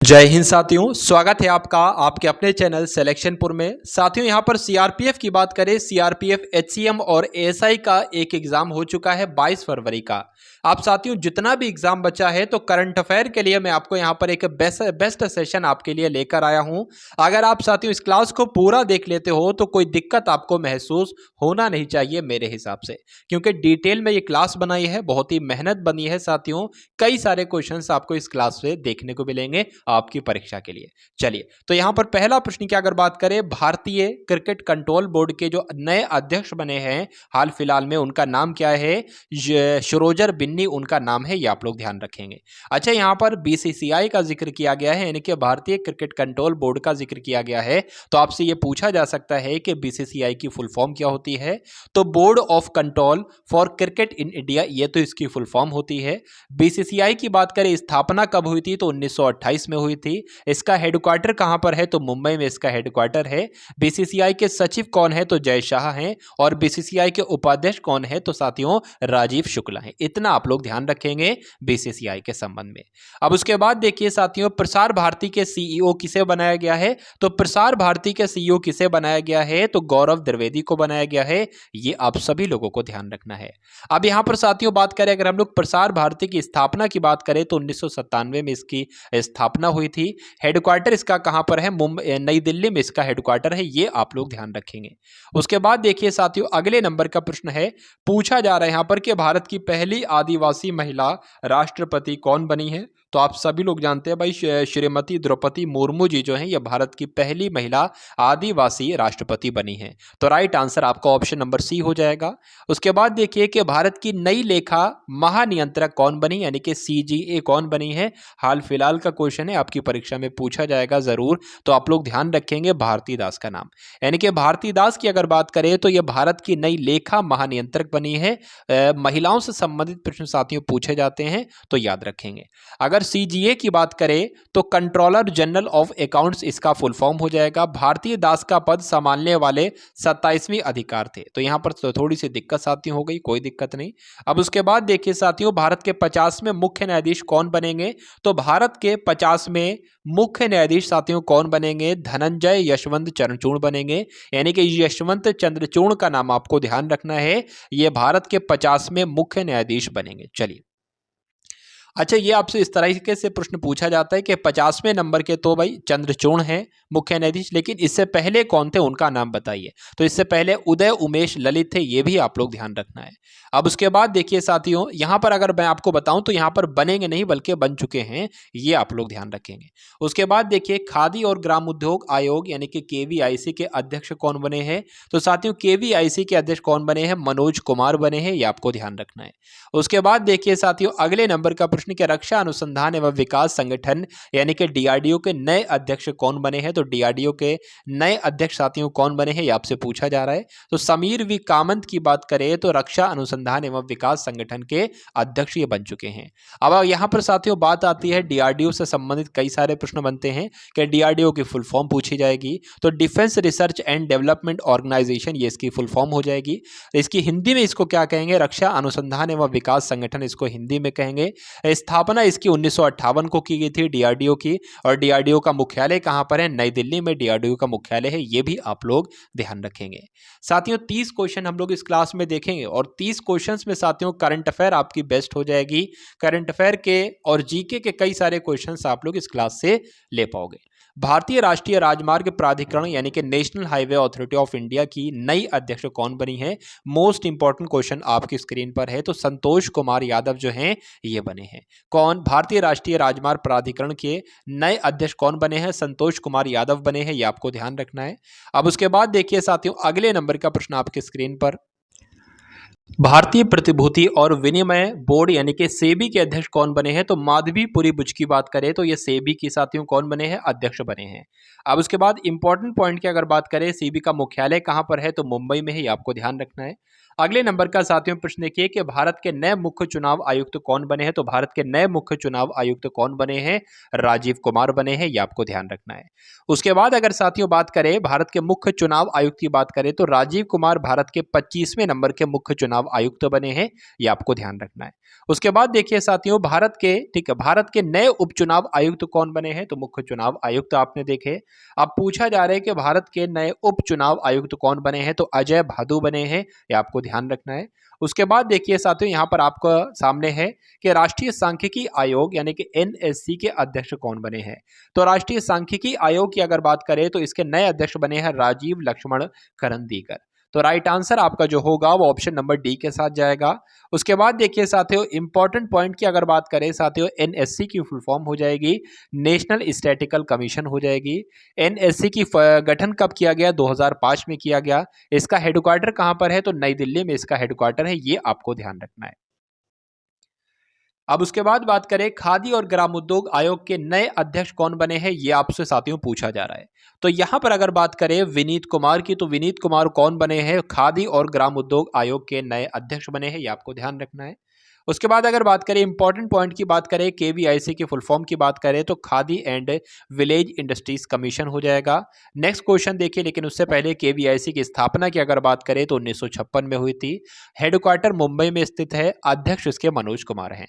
जय हिंद साथियों, स्वागत है आपका आपके अपने चैनल सिलेक्शनपुर में। साथियों, यहां पर सीआरपीएफ की बात करें, सीआरपीएफ एचसीएम और एएसआई का एक एग्जाम हो चुका है 22 फरवरी का। आप साथियों जितना भी एग्जाम बचा है तो करंट अफेयर के लिए मैं आपको यहां पर एक बेस्ट सेशन आपके लिए लेकर आया हूं। अगर आप साथियों इस क्लास को पूरा देख लेते हो तो कोई दिक्कत आपको महसूस होना नहीं चाहिए मेरे हिसाब से, क्योंकि डिटेल में ये क्लास बनाई है, बहुत ही मेहनत बनी है साथियों। कई सारे क्वेश्चंस आपको इस क्लास से देखने को मिलेंगे आपकी परीक्षा के लिए। चलिए, तो यहां पर पहला प्रश्न की अगर बात करें, भारतीय क्रिकेट कंट्रोल बोर्ड के जो नए अध्यक्ष बने हैं हाल फिलहाल में, उनका नाम क्या है? सरोजर बिन्नी उनका नाम है, ये आप लोग ध्यान रखेंगे। अच्छा, यहां पर बीसीसीआई का जिक्र किया गया है, यानी कि भारतीय क्रिकेट कंट्रोल बोर्ड का जिक्र किया गया है। तो आपसे यह पूछा जा सकता है कि बीसीसीआई की फुल फॉर्म क्या होती है? तो board of control for cricket in India, ये तो इसकी फुल फॉर्म होती है। बीसीसीआई की बात करें, स्थापना कब हुई थी? तो 1928 में हुई थी। इसका हेडक्वार्टर कहां पर है? तो मुंबई में इसका हेडक्वार्टर है। बीसीसीआई के सचिव कौन है? तो जय शाह हैं। और बीसीसीआई के उपाध्यक्ष कौन है? तो साथियों राजीव शुक्ला हैं। इतना आप लोग ध्यान रखेंगे बीसीसीआई के संबंध में। अब उसके बाद देखिए साथियों, प्रसार भारती के सीईओ किसे बनाया गया है? तो प्रसार भारती के सीईओ किसे बनाया गया है? तो गौरव द्विवेदी को बनाया गया है। ये आप सभी लोगों को ध्यान रखना है। अब यहां पर साथियों बात करें, अगर हम लोग प्रसार भारती की स्थापना की बात करें तो 1997 में इसकी स्थापना हुई थी। हेडक्वार्टर इसका कहां पर है? मुंबई, नई दिल्ली में इसका हेडक्वार्टर है। ये आप लोग ध्यान रखेंगे। उसके बाद देखिए साथियों, अगले नंबर का प्रश्न है, पूछा जा रहा है यहां पर कि भारत की पहली आदिवासी महिला राष्ट्रपति कौन बनी है? तो आप सभी लोग जानते हैं भाई, श्रीमती द्रौपदी मुर्मू जी जो हैं, ये भारत की पहली महिला आदिवासी राष्ट्रपति बनी है। तो राइट आंसर आपका ऑप्शन नंबर सी हो जाएगा। उसके बाद देखिए कि भारत की नई लेखा महानियंत्रक कौन बनी, यानी कि सीजीए कौन बनी है? हाल फिलहाल का क्वेश्चन है, आपकी परीक्षा में पूछा जाएगा जरूर। तो आप लोग ध्यान रखेंगे भारती दास का नाम, यानी कि भारती दास की अगर बात करें तो यह भारत की नई लेखा महानियंत्रक बनी है। महिलाओं से संबंधित प्रश्न साथियों पूछे जाते हैं तो याद रखेंगे। अगर सीजीए की बात करें तो कंट्रोलर जनरल ऑफ अकाउंट्स इसका फुल फॉर्म हो जाएगा। भारतीय दास का पद संभालने वाले 27वें अधिकार थे। तो यहां पर तो थोड़ी सी दिक्कत साथियों हो गई, कोई दिक्कत नहीं। अब उसके बाद देखिए साथियों, भारत के 50वें मुख्य न्यायाधीश कौन बनेंगे? तो भारत के 50वें मुख्य न्यायाधीश साथियों कौन बनेंगे? धनंजय यशवंत चंद्रचूड़ बनेंगे, यानी कि यशवंत चंद्रचूड़ का नाम आपको ध्यान रखना है। यह भारत के 50वें मुख्य न्यायाधीश बनेंगे। चलिए, अच्छा, ये आपसे इस तरीके से प्रश्न पूछा जाता है कि 50वें नंबर के तो भाई चंद्रचूड़ हैं मुख्य न्यायाधीश, लेकिन इससे पहले कौन थे उनका नाम बताइए। तो इससे पहले उदय उमेश ललित थे, ये भी आप लोग ध्यान रखना है। अब उसके बाद देखिए साथियों, यहां पर अगर मैं आपको बताऊं तो यहां पर बनेंगे नहीं बल्कि बन चुके हैं, ये आप लोग ध्यान रखेंगे। उसके बाद देखिए, खादी और ग्राम उद्योग आयोग यानी कि केवीआईसी के अध्यक्ष कौन बने हैं? तो साथियों केवीआईसी के अध्यक्ष कौन बने हैं? मनोज कुमार बने हैं, ये आपको ध्यान रखना है। उसके बाद देखिए साथियों, अगले नंबर का प्रश्न कि रक्षा अनुसंधान एवं विकास संगठन यानी कि डीआरडीओ के नए अध्यक्ष कौन बने हैं? तो डीआरडीओ के नए अध्यक्ष साथियों कौन बने हैं, ये आपसे पूछा जा रहा है। तो समीर वी कामंत की बात करें तो रक्षा अनुसंधान एवं विकास संगठन के अध्यक्ष ये बन चुके हैं। अब यहां पर साथियों बात आती है, डीआरडीओ से संबंधित कई सारे प्रश्न बनते हैं कि डीआरडीओ की फुल फॉर्म पूछी जाएगी। तो defence research and development organisation, ये इसकी फुल फॉर्म हो जाएगी। इसकी हिंदी में इसको क्या कहेंगे? रक्षा अनुसंधान एवं विकास संगठन इसको हिंदी में कहेंगे। स्थापना इसकी 1958 को की गई थी डीआरडीओ की। और डीआरडीओ का मुख्यालय कहां पर है? नई दिल्ली में डीआरडीओ का मुख्यालय है, ये भी आप लोग ध्यान रखेंगे। साथियों 30 क्वेश्चन हम लोग इस क्लास में देखेंगे और 30 क्वेश्चंस में साथियों करंट अफेयर आपकी बेस्ट हो जाएगी। करंट अफेयर के और जीके के कई सारे क्वेश्चंस आप लोग इस क्लास से ले पाओगे। भारतीय राष्ट्रीय राजमार्ग प्राधिकरण यानी कि national highway authority of India की नई अध्यक्ष कौन बनी है? मोस्ट इंपॉर्टेंट क्वेश्चन आपकी स्क्रीन पर है। तो संतोष कुमार यादव जो हैं ये बने हैं। कौन? भारतीय राष्ट्रीय राजमार्ग प्राधिकरण के नए अध्यक्ष कौन बने हैं? संतोष कुमार यादव बने हैं, ये आपको ध्यान रखना है। अब उसके बाद देखिए साथियों, अगले नंबर का प्रश्न आपकी स्क्रीन पर, भारतीय प्रतिभूति और विनिमय बोर्ड यानी कि सेबी के अध्यक्ष कौन बने हैं? तो माधवीपुरी बुच की बात करें तो ये सेबी की साथियों कौन बने हैं? अध्यक्ष बने हैं। अब उसके बाद इंपॉर्टेंट पॉइंट की अगर बात करें, सेबी का मुख्यालय कहां पर है? तो मुंबई में है, ये आपको ध्यान रखना है। अगले नंबर का साथियों प्रश्न देखिए कि भारत के नए मुख्य चुनाव आयुक्त कौन बने हैं। तो भारत के नए मुख्य चुनाव आयुक्त कौन बने हैं? राजीव कुमार बने हैं, ये आपको ध्यान रखना है। उसके बाद अगर साथियों बात करें भारत के मुख्य चुनाव आयुक्त की बात करें तो राजीव कुमार भारत के 25वें नंबर के मुख्य चुनाव आयुक्त बने हैं, ये आपको ध्यान रखना है। उसके बाद देखिए साथियों भारत के नए उपचुनाव आयुक्त कौन बने हैं? तो मुख्य चुनाव आयुक्त आपने देखे। अब पूछा जा रहा है कि भारत के नए उपचुनाव आयुक्त कौन बने हैं? तो अजय भादु बने हैं, ये आपको ध्यान रखना है। उसके बाद देखिए साथियों यहाँ पर आपको सामने है कि राष्ट्रीय सांख्यिकी आयोग यानी कि एनएससी के अध्यक्ष कौन बने हैं। तो राष्ट्रीय सांख्यिकी आयोग की अगर बात करें तो इसके नए अध्यक्ष बने हैं राजीव लक्ष्मण करंदीकर। तो राइट आंसर आपका जो होगा वो ऑप्शन नंबर डी के साथ जाएगा। उसके बाद देखिए साथियों इंपॉर्टेंट पॉइंट की अगर बात करें साथियों एनएससी की फुल फॉर्म हो जाएगी नेशनल स्टैटिकल कमीशन हो जाएगी। एनएससी की गठन कब किया गया? 2005 में किया गया। इसका हेडक्वार्टर कहां पर है? तो नई दिल्ली में इसका हेडक्वार्टर है, ये आपको ध्यान रखना है। अब उसके बाद बात करें खादी और ग्रामोद्योग आयोग के नए अध्यक्ष कौन बने हैं, ये आपसे साथियों पूछा जा रहा है। तो यहां पर अगर बात करें विनीत कुमार की, तो विनीत कुमार कौन बने हैं? खादी और ग्रामोद्योग आयोग के नए अध्यक्ष बने हैं, ये आपको ध्यान रखना है। उसके बाद अगर बात करें इंपॉर्टेंट पॉइंट की बात करें केवीआईसी की फुल फॉर्म की बात करें तो khadi and village industries commission हो जाएगा। नेक्स्ट क्वेश्चन देखिए, लेकिन उससे पहले केवीआईसी की स्थापना की अगर बात करें तो 1956 में हुई थी। हेडक्वार्टर मुंबई में स्थित है, अध्यक्ष इसके मनोज कुमार हैं।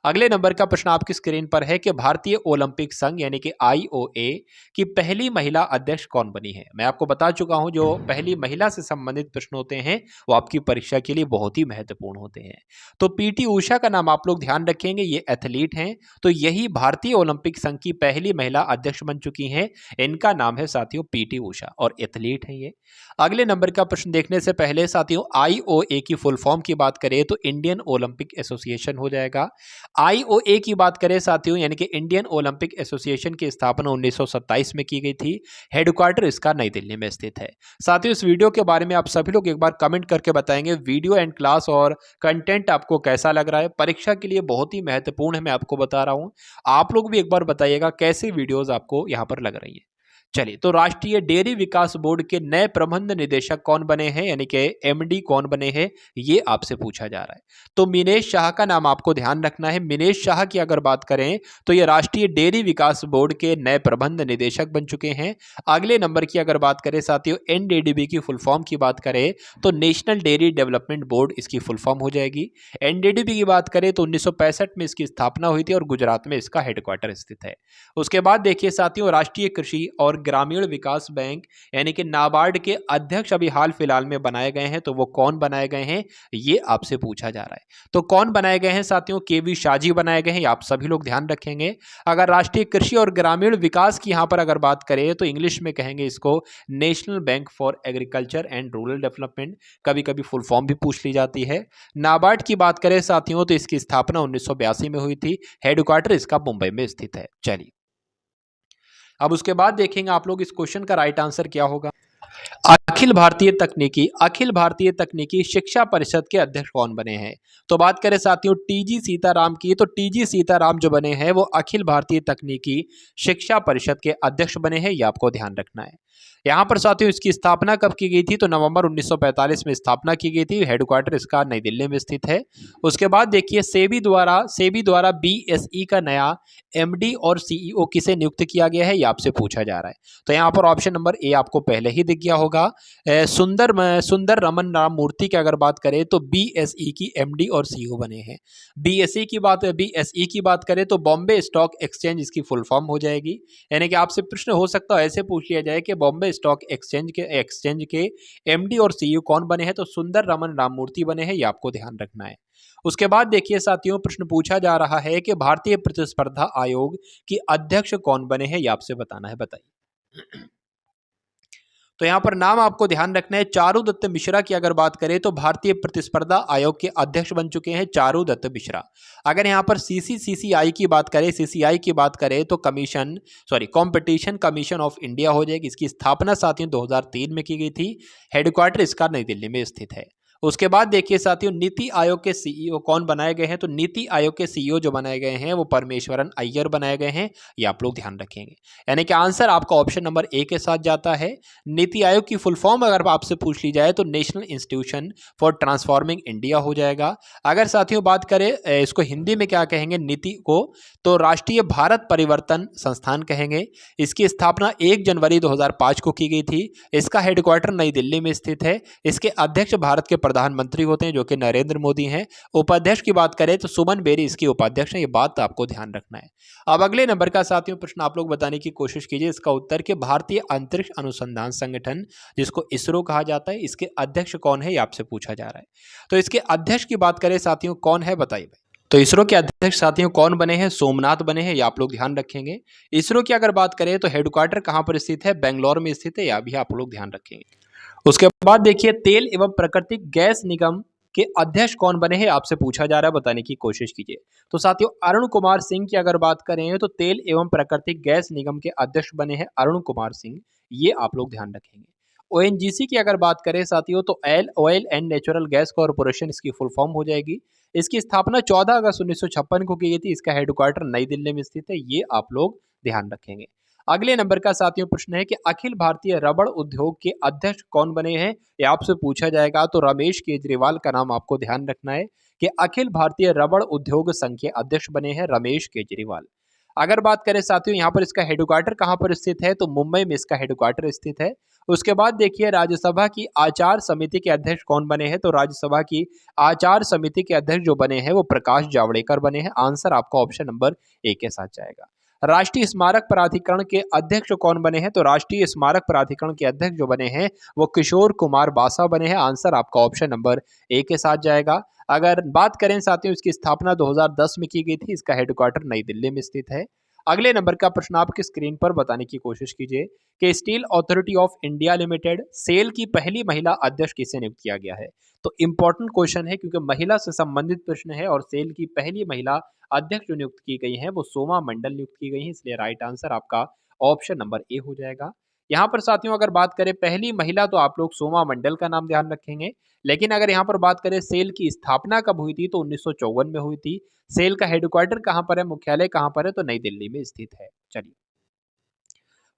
अगले नंबर का प्रश्न आपकी स्क्रीन पर है कि भारतीय ओलंपिक संघ यानी कि आईओए की पहली महिला अध्यक्ष कौन बनी है। मैं आपको बता चुका हूं जो पहली महिला से संबंधित प्रश्न होते हैं वो आपकी परीक्षा के लिए बहुत ही महत्वपूर्ण होते हैं। तो पीटी उषा का नाम आप लोग ध्यान रखेंगे, ये एथलीट हैं। तो यही भारतीय ओलंपिक संघ की पहली महिला अध्यक्ष बन चुकी हैं। इनका नाम है साथियों पीटी उषा और एथलीट है ये। अगले नंबर का प्रश्न देखने से पहले साथियों आईओए की फुल फॉर्म की बात करें तो इंडियन ओलंपिक एसोसिएशन हो जाएगा। आईओए की बात करें साथियों यानी कि इंडियन ओलंपिक एसोसिएशन की स्थापना 1927 में की गई थी। हेडक्वार्टर इसका नई दिल्ली में स्थित है। साथियों इस वीडियो के बारे में आप सभी लोग एक बार कमेंट करके बताएंगे वीडियो एंड क्लास और कंटेंट आपको कैसा लग रहा है। परीक्षा के लिए बहुत ही महत्वपूर्ण है, मैं आपको बता रहा हूं। आप लोग भी एक बार बताइएगा कैसी वीडियोस आपको यहां पर लग रही है। चलिए, तो राष्ट्रीय डेयरी विकास बोर्ड के नए प्रबंध निदेशक कौन बने हैं यानी कि एमडी कौन बने हैं, ये आपसे पूछा जा रहा है। तो मिनेश शाह का नाम आपको ध्यान रखना है। मिनेश शाह की अगर बात करें तो ये राष्ट्रीय डेयरी विकास बोर्ड के नए प्रबंध निदेशक बन चुके हैं। अगले नंबर की अगर बात करें साथियों एनडीडीबी की फुल फॉर्म की बात करें तो नेशनल डेयरी डेवलपमेंट बोर्ड इसकी फुल फॉर्म हो जाएगी। एनडीडीबी की बात करें तो 1965 में इसकी स्थापना हुई थी और गुजरात में इसका हेडक्वार्टर स्थित है। उसके बाद देखिए साथियों राष्ट्रीय कृषि और ग्रामीण विकास बैंक यानी कि नाबार्ड के अध्यक्ष अभी हाल फिलहाल में बनाए गए हैं। तो वो कौन बनाए गए हैं, ये आपसे पूछा जा रहा है। तो कौन बनाए गए हैं साथियों? केवी शाजी बनाए गए हैं, आप सभी लोग ध्यान रखेंगे। अगर राष्ट्रीय कृषि और ग्रामीण विकास की यहां पर अगर बात करें तो इंग्लिश में कहेंगे इसको national bank for agriculture and rural development. कभी कभी फुल फॉर्म भी पूछ ली जाती है। नाबार्ड की बात करें साथियों तो इसकी स्थापना 1982 में हुई थी। हेडक्वार्टर इसका मुंबई में स्थित है। चलिए, अब उसके बाद देखेंगे आप लोग इस क्वेश्चन का राइट आंसर क्या होगा। अखिल भारतीय तकनीकी शिक्षा परिषद के अध्यक्ष कौन बने हैं? तो बात करें साथियों टीजी सीताराम की, तो टीजी सीताराम जो बने हैं वो अखिल भारतीय तकनीकी शिक्षा परिषद के अध्यक्ष बने हैं, ये आपको ध्यान रखना है। यहाँ पर साथियों इसकी स्थापना कब की गई थी? तो नवंबर 1945 में स्थापना की गई थी। हेडक्वार्टर इसका नई दिल्ली में स्थित है। उसके बाद देखिए सेबी द्वारा बीएसई का नया एमडी और सीईओ किसे नियुक्त किया गया है, ये आपसे पूछा जा रहा है। तो यहाँ पर ऑप्शन नंबर ए आपको पहले ही दिख गया होगा। सुंदर रमन राम मूर्ति की अगर बात करें तो बीएसई की एमडी और सीईओ बने हैं। बीएसई की बात करें तो बॉम्बे स्टॉक एक्सचेंज इसकी फुल फॉर्म हो जाएगी। यानी कि आपसे प्रश्न हो सकता है ऐसे पूछ लिया जाए कि बॉम्बे स्टॉक एक्सचेंज के एमडी और सीईओ कौन बने हैं? तो सुंदर रमन राममूर्ति बने हैं, ये आपको ध्यान रखना है। उसके बाद देखिए साथियों प्रश्न पूछा जा रहा है कि भारतीय प्रतिस्पर्धा आयोग की अध्यक्ष कौन बने हैं, ये आपसे बताना है, बताइए। तो यहां पर नाम आपको ध्यान रखना है। चारुदत्त मिश्रा की अगर बात करें तो भारतीय प्रतिस्पर्धा आयोग के अध्यक्ष बन चुके हैं चारुदत्त मिश्रा। अगर यहां पर सीसीआई की बात करें तो कंपटीशन कमीशन ऑफ इंडिया हो जाएगी। इसकी स्थापना साथियों 2003 में की गई थी। हेडक्वार्टर इसका नई दिल्ली में स्थित है। उसके बाद देखिए साथियों, नीति आयोग के सीईओ कौन बनाए गए हैं? तो नीति आयोग के सीईओ जो बनाए गए हैं वो परमेश्वरन अय्यर बनाए गए हैं, ये आप लोग ध्यान रखेंगे। यानी कि आंसर आपका ऑप्शन नंबर ए के साथ जाता है। नीति आयोग की फुल फॉर्म अगर आपसे पूछ ली जाए तो national institution for transforming India हो जाएगा। अगर साथियों बात करें इसको हिंदी में क्या कहेंगे नीति को, तो राष्ट्रीय भारत परिवर्तन संस्थान कहेंगे। इसकी स्थापना 1 जनवरी 2005 को की गई थी। इसका हेडक्वार्टर नई दिल्ली में स्थित है। इसके अध्यक्ष भारत के प्रधानमंत्री होते हैं जो कि नरेंद्र मोदी हैं। उपाध्यक्ष की बात करें तो सुमन बेरी इसकी उपाध्यक्ष हैं, ये बात आपको ध्यान रखना है। अब अगले नंबर का साथियों प्रश्न आप लोग बताने की कोशिश कीजिए। इसका उत्तर कि भारतीय अंतरिक्ष अनुसंधान संगठन जिसको इसरो कहा जाता है, इसके अध्यक्ष कौन है ये आपसे पूछा जा रहा है। तो इसके अध्यक्ष की बात करें साथियों कौन है बताइए। तो इसरो के अध्यक्ष साथियों कौन बने हैं? सोमनाथ बने हैं, ये आप लोग ध्यान रखेंगे। इसरो की अगर बात करें तो हेडक्वार्टर कहां पर स्थित है? बेंगलोर में स्थित है, यह भी आप लोग ध्यान रखेंगे। उसके बाद देखिए तेल एवं प्राकृतिक गैस निगम के अध्यक्ष कौन बने हैं आपसे पूछा जा रहा है, बताने की कोशिश कीजिए। तो साथियों अरुण कुमार सिंह की अगर बात करें तो तेल एवं प्राकृतिक गैस निगम के अध्यक्ष बने हैं अरुण कुमार सिंह, ये आप लोग ध्यान रखेंगे। ओएनजीसी की अगर बात करें साथियों तो oil and natural gas corporation इसकी फुल फॉर्म हो जाएगी। इसकी स्थापना 14 अगस्त 1956 को की गई थी। इसका हेडक्वार्टर नई दिल्ली में स्थित है, ये आप लोग ध्यान रखेंगे। अगले नंबर का साथियों प्रश्न है कि अखिल भारतीय रबड़ उद्योग के अध्यक्ष कौन बने हैं, ये आपसे पूछा जाएगा। तो रमेश केजरीवाल का नाम आपको ध्यान रखना है कि अखिल भारतीय रबड़ उद्योग संघ के अध्यक्ष बने हैं रमेश केजरीवाल। अगर बात करें साथियों यहाँ पर इसका हेडक्वार्टर कहाँ पर स्थित है, तो मुंबई में इसका हेडक्वार्टर स्थित है। उसके बाद देखिए राज्यसभा की आचार समिति के अध्यक्ष कौन बने हैं, तो राज्यसभा की आचार समिति के अध्यक्ष जो बने हैं वो प्रकाश जावड़ेकर बने हैं। आंसर आपका ऑप्शन नंबर ए के साथ जाएगा। राष्ट्रीय स्मारक प्राधिकरण के अध्यक्ष कौन बने हैं, तो राष्ट्रीय स्मारक प्राधिकरण के अध्यक्ष जो बने हैं वो किशोर कुमार बासा बने हैं। आंसर आपका ऑप्शन नंबर ए के साथ जाएगा। अगर बात करें साथियों इसकी स्थापना 2010 में की गई थी। इसका हेडक्वार्टर नई दिल्ली में स्थित है। अगले नंबर का प्रश्न आपकी स्क्रीन पर बताने की कोशिश कीजिए कि steel authority of India limited SAIL की पहली महिला अध्यक्ष किसे नियुक्त किया गया है। तो इंपॉर्टेंट क्वेश्चन है क्योंकि महिला से संबंधित प्रश्न है और सेल की पहली महिला अध्यक्ष जो नियुक्त की गई है वो सोमा मंडल नियुक्त की गई है, इसलिए राइट आंसर आपका ऑप्शन नंबर ए हो जाएगा। यहाँ पर साथियों अगर बात करें पहली महिला तो आप लोग सोमा मंडल का नाम ध्यान रखेंगे। लेकिन अगर यहाँ पर बात करें सेल की स्थापना कब हुई थी, तो 1954 में हुई थी। सेल का हेडक्वार्टर कहाँ पर है, मुख्यालय कहाँ पर है, तो नई दिल्ली में स्थित है। चलिए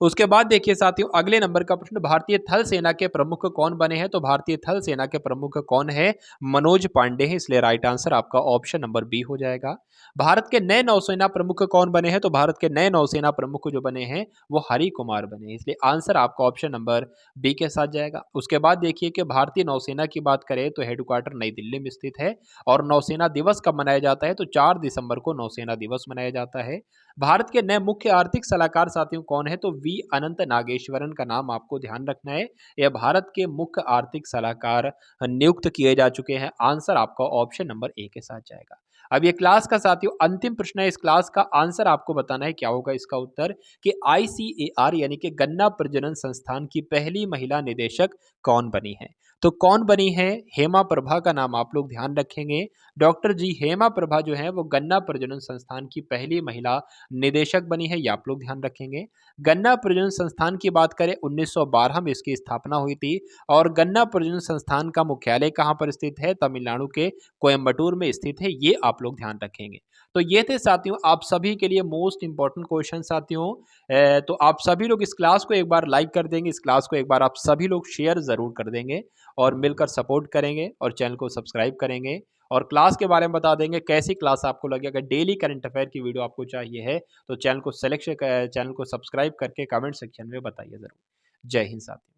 उसके बाद देखिए साथियों अगले नंबर का प्रश्न, भारतीय थल सेना के प्रमुख कौन बने हैं, तो भारतीय थल सेना के प्रमुख कौन है? मनोज पांडे हैं, इसलिए राइट आंसर आपका ऑप्शन नंबर बी हो जाएगा। भारत के नए नौसेना प्रमुख कौन बने हैं, तो भारत के नए नौसेना प्रमुख जो बने हैं वो हरि कुमार बने हैं, इसलिए आंसर आपका ऑप्शन नंबर बी के साथ जाएगा। उसके बाद देखिए कि भारतीय नौसेना की बात करें तो हेडक्वार्टर नई दिल्ली में स्थित है। और नौसेना दिवस कब मनाया जाता है, तो 4 दिसंबर को नौसेना दिवस मनाया जाता है। भारत के नए मुख्य आर्थिक सलाहकार साथियों कौन है, तो वी अनंत नागेश्वरन का नाम आपको ध्यान रखना है। यह भारत के मुख्य आर्थिक सलाहकार नियुक्त किए जा चुके हैं। आंसर आपका ऑप्शन नंबर ए के साथ जाएगा। अब ये क्लास का साथियों अंतिम प्रश्न है। इस क्लास का आंसर आपको बताना है, क्या होगा इसका उत्तर कि ICAR यानी कि गन्ना प्रजनन संस्थान की पहली महिला निदेशक कौन बनी है। तो कौन बनी है? हेमा प्रभा का नाम आप लोग ध्यान रखेंगे। डॉक्टर जी हेमा प्रभा जो है वो गन्ना प्रजनन संस्थान की पहली महिला निदेशक बनी है, ये आप लोग ध्यान रखेंगे। गन्ना प्रजनन संस्थान की बात करें 1912 में इसकी स्थापना हुई थी। और गन्ना प्रजनन संस्थान का मुख्यालय कहाँ पर स्थित है? तमिलनाडु के कोयम्बटूर में स्थित है, ये आप लोग ध्यान रखेंगे। तो ये थे साथियों आप सभी के लिए मोस्ट इंपॉर्टेंट क्वेश्चन साथियों। तो आप सभी लोग इस क्लास को एक बार लाइक कर देंगे, इस क्लास को एक बार आप सभी लोग शेयर जरूर कर देंगे और मिलकर सपोर्ट करेंगे और चैनल को सब्सक्राइब करेंगे और क्लास के बारे में बता देंगे कैसी क्लास आपको लगे। अगर डेली करंट अफेयर की वीडियो आपको चाहिए है तो चैनल को सब्सक्राइब करके कमेंट सेक्शन में बताइए जरूर। जय हिंद साथियों।